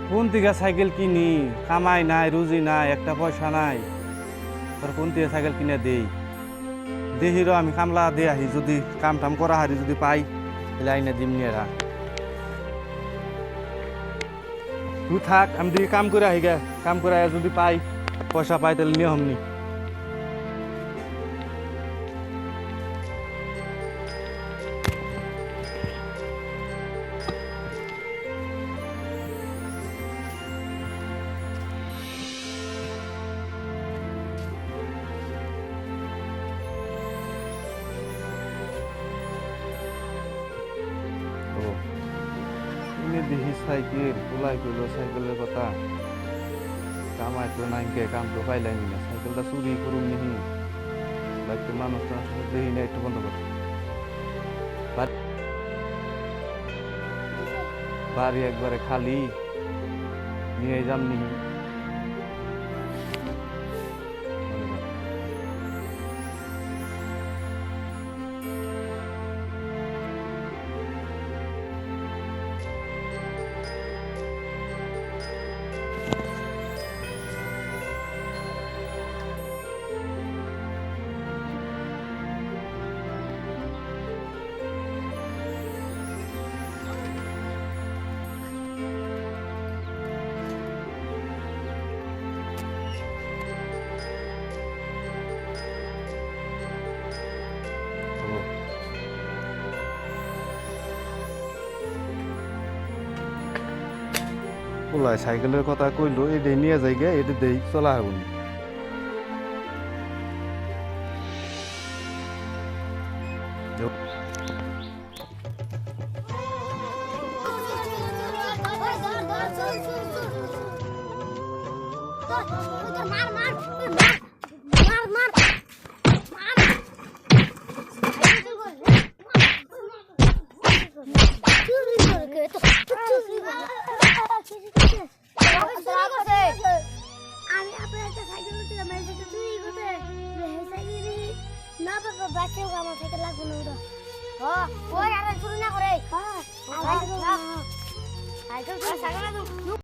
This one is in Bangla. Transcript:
কোন থেকে সাইকেল কিনি? কামাই নাই, রুজি নাই, একটা পয়সা নাই, তোর কোন থেকে সাইকেল কিনে দেই? দেহিরও আমি কামলা দিয়ে আহি, যদি কাম টাম করা হারি যদি পাই তাহলে আইনে দিম নিয়ে রা। তুই থাক, আমি দিকে কাম করে আহি গে। কাম করে যদি পাই, পয়সা পাই তাহলে নিয়ে হমনি। দেখি সাইকেল পোলাই করলো, সাইকেলের কথা কামাই তো নাই, কাম তো পাইলাই না, সাইকেলটা চুরি করুন নিহি। বাড়িতে মানুষ দেখি না, একটু বন্ধ কর। বাড়ি একবারে খালি, নিয়ে যাম নিহি। পোলায় সাইকেলের কথা কইলো, এটা নিয়ে যাই গে, এটা দেই চলা হবনি। আমি আপনার একটা সাইকেল উঠছিলাম, এই সাইকেল চুরি করতে, এই সাইকেল না বাবা বাচ্চা আমার সাইকেল লাগবে না ওটা। ওই আর চুরি না করে। হ্যাঁ সাইকেল সাইকেল